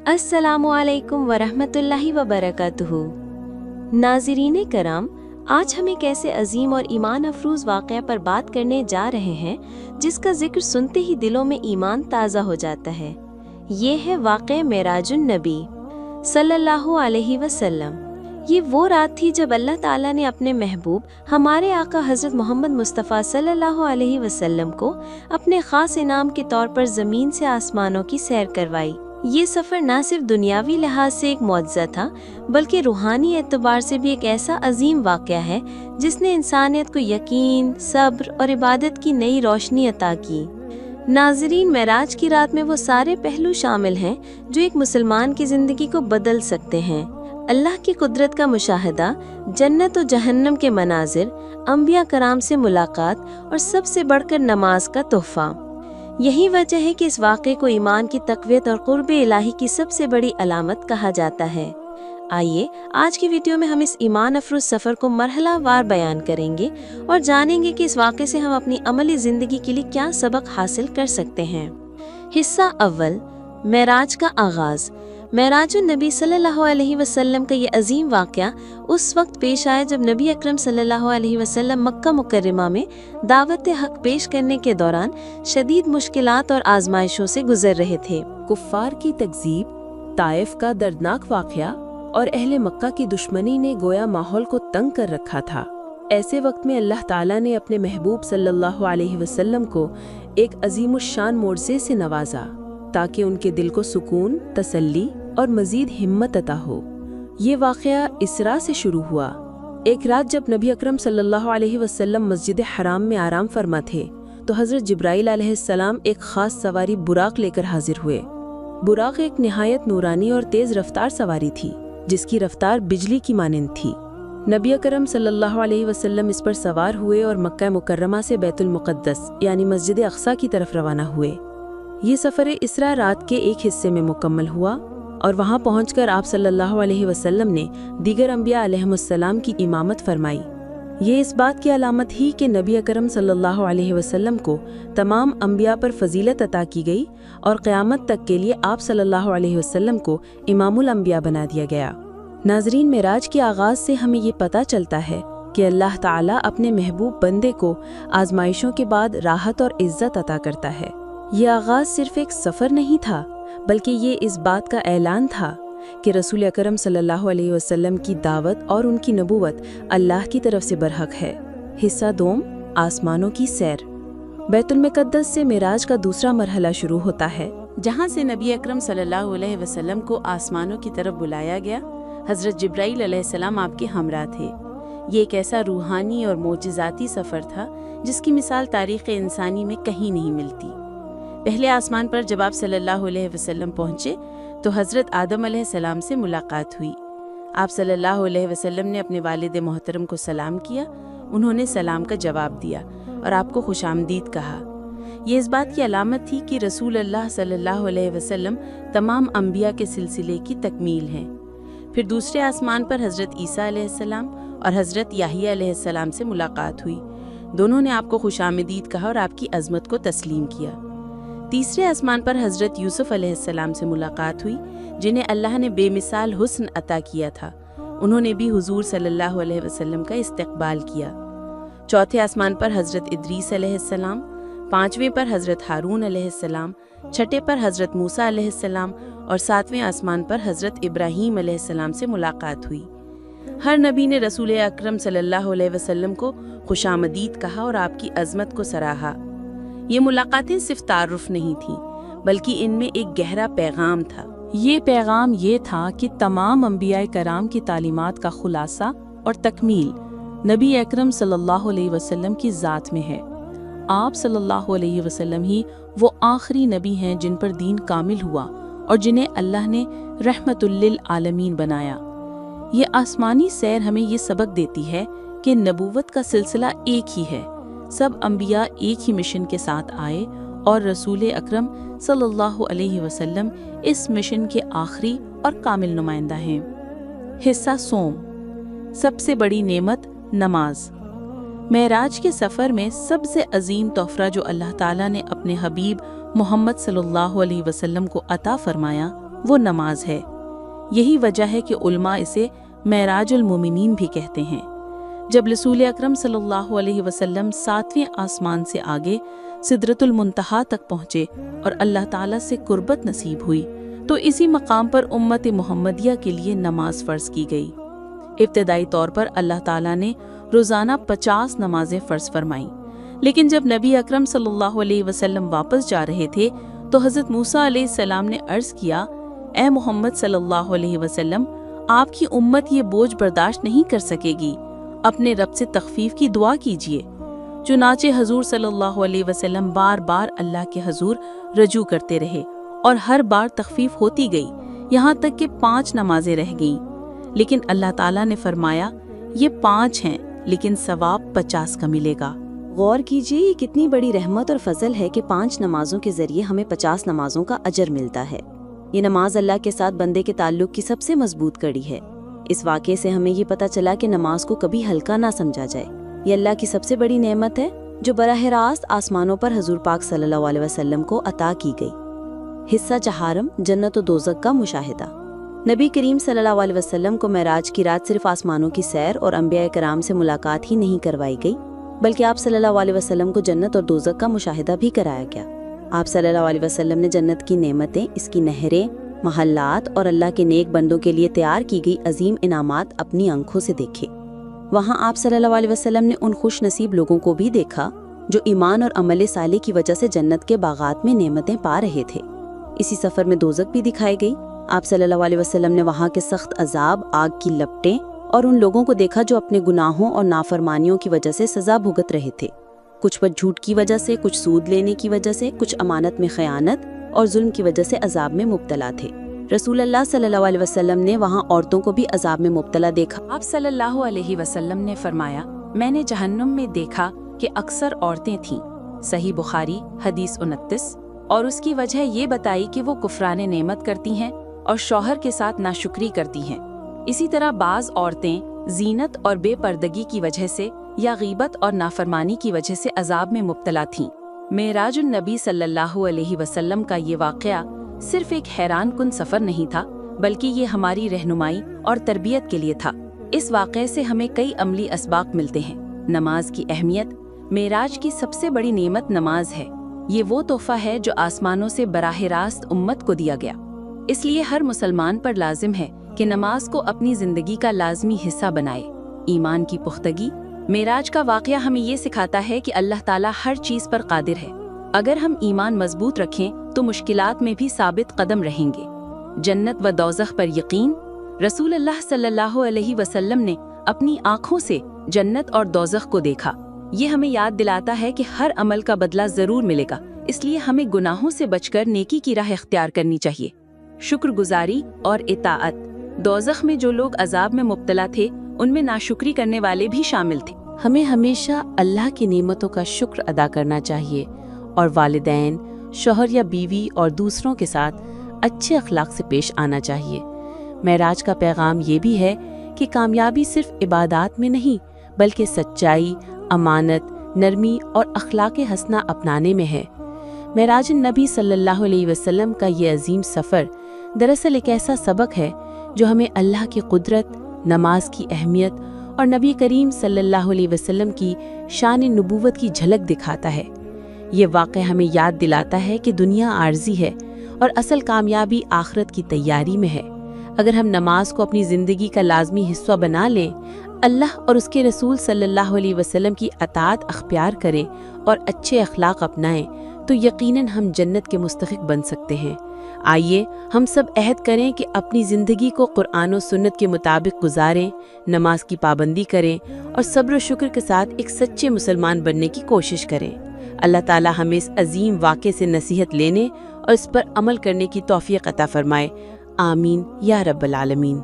अस्सलामुअलैकुम वरहमतुल्लाहि वबरकातुहू। नाज़रीन कराम, आज हम एक ऐसे अजीम और ईमान अफरोज़ वाक़या पर बात करने जा रहे हैं जिसका जिक्र सुनते ही दिलों में ईमान ताज़ा हो जाता है। ये है वाक़या मेराजुन नबी सल्लल्लाहु अलैहि वसल्लम। ये वो रात थी जब अल्लाह ताला ने अपने महबूब हमारे आका हज़रत मोहम्मद मुस्तफ़ा सल्लल्लाहु अलैहि वसल्लम को अपने ख़ास इनाम के तौर पर ज़मीन से आसमानों की सैर करवाई। ये सफ़र न सिर्फ दुनियावी लिहाज से एक मौजज़ा था, बल्कि रूहानी एतबार से भी एक ऐसा अजीम वाक़या है जिसने इंसानियत को यकीन, सब्र और इबादत की नई रोशनी अता की। नाज़रीन, मेराज की रात में वो सारे पहलू शामिल हैं जो एक मुसलमान की ज़िंदगी को बदल सकते हैं। अल्लाह की कुदरत का मुशाहदा, जन्नत और जहन्नम के मनाजिर, अंबिया कराम से मुलाकात और सबसे बढ़कर नमाज का तोहफ़ा। यही वजह है कि इस वाक़े को ईमान की तक़वियत और क़ुर्ब इलाही की सबसे बड़ी अलामत कहा जाता है। आइए आज की वीडियो में हम इस ईमान अफरोज़ सफ़र को मरहलावार बयान करेंगे और जानेंगे कि इस वाक़े से हम अपनी अमली ज़िंदगी के लिए क्या सबक हासिल कर सकते हैं। हिस्सा अव्वल, मेराज का आगाज़। मेराजुन नबी सल्लल्लाहु अलैहि वसल्लम का ये अजीम वाक़या उस वक्त पेश आया जब नबी अकरम सल्लल्लाहु अलैहि वसल्लम मक्का मुकर्रमा में दावत हक पेश करने के दौरान शदीद मुश्किलात और आजमाइशों से गुजर रहे थे। कुफ्फार की तकज़ीब, ताइफ का दर्दनाक वाक़या और अहले मक्का की दुश्मनी ने गोया माहौल को तंग कर रखा था। ऐसे वक्त में अल्लाह ताला ने अपने महबूब सल्लल्लाहु अलैहि वसल्लम को एक अजीमुश्शान मोज़े से नवाजा ताकि उनके दिल को सुकून, तसल्ली और मज़ीद हिम्मत अता हो। ये वाक़या इसरा से शुरू हुआ। एक रात जब नबी अकरम सल्लल्लाहु अलैहि वसल्लम मस्जिद हराम में आराम फरमा थे तो हज़रत जिब्राइल अलैहिस्सलाम एक ख़ास सवारी बुराक लेकर हाजिर हुए। बुराक एक निहायत नूरानी और तेज़ रफ्तार सवारी थी जिसकी रफ्तार बिजली की मानिंद थी। नबी अकरम सल्लल्लाहु अलैहि वसल्लम इस पर सवार हुए और मक्का मुकर्रमा से बैतुल मुक़द्दस यानी मस्जिद अक़सा की तरफ रवाना हुए। ये सफ़र इसरा रात के एक हिस्से में मुकम्मल हुआ और वहाँ पहुँचकर आप सल्लल्लाहु अलैहि वसल्लम ने दीगर अंबिया अलैहिमुस्सलाम की इमामत फरमाई। ये इस बात की अलामत ही कि नबी अकरम सल्लल्लाहु अलैहि वसल्लम को तमाम अंबिया पर फजीलत अता की गई और क़यामत तक के लिए आप सल्लल्लाहु अलैहि वसल्लम को इमामुल अंबिया बना दिया गया। नाज़रीन, मेराज के आगाज़ से हमें ये पता चलता है कि अल्लाह ताला अपने महबूब बंदे को आजमाइशों के बाद राहत और इज़्ज़त अता करता है। ये आगाज़ सिर्फ एक सफ़र नहीं था, बल्कि ये इस बात का ऐलान था कि रसूल अकरम सल्लल्लाहु अलैहि वसल्लम की दावत और उनकी नबूवत अल्लाह की तरफ से बरहक है। हिस्सा दोम, आसमानों की सैर। बैतुल मुक़द्दस से मेराज का दूसरा मरहला शुरू होता है, जहाँ से नबी अकरम सल्लल्लाहु अलैहि वसल्लम को आसमानों की तरफ बुलाया गया। हज़रत जिब्राइल अलैहिस्सलाम आपके हमरा थे। ये एक ऐसा रूहानी और मोजिज़ाती सफ़र था जिसकी मिसाल तारीख़ इंसानी में कहीं नहीं मिलती। पहले आसमान पर जब आप सल्लल्लाहु अलैहि वसल्लम पहुँचे तो हज़रत आदम अलैहिस्सलाम से मुलाकात हुई। आप सल्लल्लाहु अलैहि वसल्लम ने अपने वालिद मोहतरम को सलाम किया। उन्होंने सलाम का जवाब दिया और आपको खुशामदीद कहा। ये इस बात की अलामत थी कि रसूल अल्लाह सल्लल्लाहु अलैहि वसल्लम तमाम अंबिया के सिलसिले की तकमील हैं। फिर दूसरे आसमान पर हज़रत ईसा अलैहिस्सलाम और हज़रत याहिया अलैहिस्सलाम से मुलाकात हुई। दोनों ने आपको खुशामदीद कहा और आपकी अज़मत को तस्लीम किया। तीसरे आसमान पर हज़रत यूसुफ अलैहिस्सलाम से मुलाकात हुई, जिन्हें अल्लाह ने बेमिसाल हुस्न अता किया था। उन्होंने भी हुजूर सल्लल्लाहु अलैहि वसल्लम का इस्तक़बाल किया। चौथे आसमान पर हज़रत इदरीस अलैहिस्सलाम, पाँचवें पर हज़रत हारून अलैहिस्सलाम, छठे पर हज़रत मूसा अलैहिस्सलाम और सातवें आसमान पर हज़रत इब्राहीम अलैहिस्सलाम से मुलाकात हुई। हर नबी ने रसूल अकरम सल्लल्लाहु अलैहि वसल्लम को खुशामदीद कहा और आपकी अज़मत को सराहा। ये मुलाकातें सिर्फ तारुफ नहीं थीं, बल्कि इनमें एक गहरा पैगाम था। ये पैगाम ये था कि तमाम अंबिया कराम की तालीमात का खुलासा और तकमील नबी अकरम सल्लल्लाहु अलैहि वसल्लम की ज़ात में है। आप सल्लल्लाहु अलैहि वसल्लम ही वो आखिरी नबी हैं जिन पर दीन कामिल हुआ और जिन्हें अल्लाह ने रहमतुल लिल आलमीन बनाया। ये आसमानी सैर हमें ये सबक देती है कि नबूवत का सिलसिला एक ही है। सब अंबिया एक ही मिशन के साथ आए और रसूल अकरम सल्लल्लाहु अलैहि वसल्लम इस मिशन के आखिरी और कामिल नुमाइंदा हैं। हिस्सा सोम, सबसे बड़ी नेमत नमाज। मेराज के सफ़र में सबसे अजीम तोहफ़ा जो अल्लाह ताला ने अपने हबीब मोहम्मद सल्लल्लाहु अलैहि वसल्लम को अता फरमाया وہ نماز ہے۔ یہی وجہ ہے کہ علماء اسے معراج المومنین بھی کہتے ہیں۔ جب رسول اکرم صلی اللہ علیہ وسلم 7ویں آسمان سے آگے سدرۃ المنتہا تک پہنچے اور اللہ تعالیٰ سے قربت نصیب ہوئی تو اسی مقام پر امت محمدیہ کے لیے نماز فرض کی گئی۔ ابتدائی طور پر اللہ تعالیٰ نے روزانہ 50 نمازیں فرض فرمائیں، لیکن جب نبی اکرم صلی اللہ علیہ وسلم واپس جا رہے تھے تو حضرت موسیٰ علیہ السلام نے عرض کیا، اے محمد صلی اللہ علیہ وسلم، آپ کی امت یہ بوجھ برداشت نہیں کر سکے گی، اپنے رب سے تخفیف کی دعا کیجیے۔ چنانچہ حضور صلی اللہ علیہ وسلم بار بار اللہ کے حضور رجوع کرتے رہے اور ہر بار تخفیف ہوتی گئی، یہاں تک کہ 5 نمازیں رہ گئیں۔ لیکن اللہ تعالیٰ نے فرمایا، یہ 5 ہیں لیکن ثواب 50 کا ملے گا۔ غور کیجیے، یہ کتنی بڑی رحمت اور فضل ہے کہ 5 نمازوں کے ذریعے ہمیں 50 نمازوں کا اجر ملتا ہے۔ یہ نماز اللہ کے ساتھ بندے کے تعلق کی سب سے مضبوط کڑی ہے۔ اس واقعے سے ہمیں یہ پتہ چلا کہ نماز کو کبھی ہلکا نہ سمجھا جائے۔ یہ اللہ کی سب سے بڑی نعمت ہے جو براہ راست آسمانوں پر حضور پاک صلی اللہ علیہ وسلم کو عطا کی گئی۔ حصہ چہارم، جنت و دوزخ کا مشاہدہ۔ نبی کریم صلی اللہ علیہ وسلم کو معراج کی رات صرف آسمانوں کی سیر اور انبیاء کرام سے ملاقات ہی نہیں کروائی گئی، بلکہ آپ صلی اللہ علیہ وسلم کو جنت اور دوزخ کا مشاہدہ بھی کرایا گیا۔ آپ صلی اللہ علیہ وسلم نے جنت کی نعمتیں، اس کی نہریں، محلات اور اللہ کے نیک بندوں کے لیے تیار کی گئی عظیم انعامات اپنی آنکھوں سے دیکھے۔ وہاں آپ صلی اللہ علیہ وسلم نے ان خوش نصیب لوگوں کو بھی دیکھا جو ایمان اور عمل صالح کی وجہ سے جنت کے باغات میں نعمتیں پا رہے تھے۔ اسی سفر میں دوزخ بھی دکھائی گئی۔ آپ صلی اللہ علیہ وسلم نے وہاں کے سخت عذاب، آگ کی لپٹیں اور ان لوگوں کو دیکھا جو اپنے گناہوں اور نافرمانیوں کی وجہ سے سزا بھگت رہے تھے، کچھ پر جھوٹ کی وجہ سے، کچھ سود لینے کی وجہ سے، کچھ امانت میں خیانت اور ظلم کی وجہ سے عذاب میں مبتلا تھے۔ رسول اللہ صلی اللہ علیہ وسلم نے وہاں عورتوں کو بھی عذاب میں مبتلا دیکھا۔ آپ صلی اللہ علیہ وسلم نے فرمایا، میں نے جہنم میں دیکھا کہ اکثر عورتیں تھیں۔ صحیح بخاری حدیث 29۔ اور اس کی وجہ یہ بتائی کہ وہ کفران نعمت کرتی ہیں اور شوہر کے ساتھ ناشکری کرتی ہیں۔ اسی طرح بعض عورتیں زینت اور بے پردگی کی وجہ سے یا غیبت اور نافرمانی کی وجہ سے عذاب میں مبتلا تھیں۔ معراج النبی صلی اللہ علیہ وسلم کا یہ واقعہ صرف ایک حیران کن سفر نہیں تھا، بلکہ یہ ہماری رہنمائی اور تربیت کے لیے تھا۔ اس واقعے سے ہمیں کئی عملی اسباق ملتے ہیں۔ نماز کی اہمیت۔ معراج کی سب سے بڑی نعمت نماز ہے۔ یہ وہ تحفہ ہے جو آسمانوں سے براہ راست امت کو دیا گیا۔ اس لیے ہر مسلمان پر لازم ہے کہ نماز کو اپنی زندگی کا لازمی حصہ بنائے۔ ایمان کی پختگی۔ معراج کا واقعہ ہمیں یہ سکھاتا ہے کہ اللہ تعالیٰ ہر چیز پر قادر ہے۔ اگر ہم ایمان مضبوط رکھیں تو مشکلات میں بھی ثابت قدم رہیں گے۔ جنت و دوزخ پر یقین۔ رسول اللہ صلی اللہ علیہ وسلم نے اپنی آنکھوں سے جنت اور دوزخ کو دیکھا۔ یہ ہمیں یاد دلاتا ہے کہ ہر عمل کا بدلہ ضرور ملے گا، اس لیے ہمیں گناہوں سے بچ کر نیکی کی راہ اختیار کرنی چاہیے۔ شکر گزاری اور اطاعت۔ دوزخ میں جو لوگ عذاب میں مبتلا تھے ان میں ناشکری کرنے والے بھی شامل تھے۔ ہمیں ہمیشہ اللہ کی نعمتوں کا شکر ادا کرنا چاہیے اور والدین، شوہر یا بیوی اور دوسروں کے ساتھ اچھے اخلاق سے پیش آنا چاہیے۔ معراج کا پیغام یہ بھی ہے کہ کامیابی صرف عبادات میں نہیں بلکہ سچائی، امانت، نرمی اور اخلاق حسنہ اپنانے میں ہے۔ معراج النبی صلی اللہ علیہ وسلم کا یہ عظیم سفر دراصل ایک ایسا سبق ہے جو ہمیں اللہ کی قدرت، نماز کی اہمیت اور نبی کریم صلی اللہ علیہ وسلم کی شان نبوت کی جھلک دکھاتا ہے۔ یہ واقعہ ہمیں یاد دلاتا ہے کہ دنیا عارضی ہے اور اصل کامیابی آخرت کی تیاری میں ہے۔ اگر ہم نماز کو اپنی زندگی کا لازمی حصہ بنا لیں، اللہ اور اس کے رسول صلی اللہ علیہ وسلم کی اطاعت اختیار کریں اور اچھے اخلاق اپنائیں تو یقیناً ہم جنت کے مستحق بن سکتے ہیں۔ آئیے ہم سب عہد کریں کہ اپنی زندگی کو قرآن و سنت کے مطابق گزاریں، نماز کی پابندی کریں اور صبر و شکر کے ساتھ ایک سچے مسلمان بننے کی کوشش کریں۔ اللہ تعالی ہمیں اس عظیم واقعے سے نصیحت لینے اور اس پر عمل کرنے کی توفیق عطا فرمائے۔ آمین یا رب العالمین۔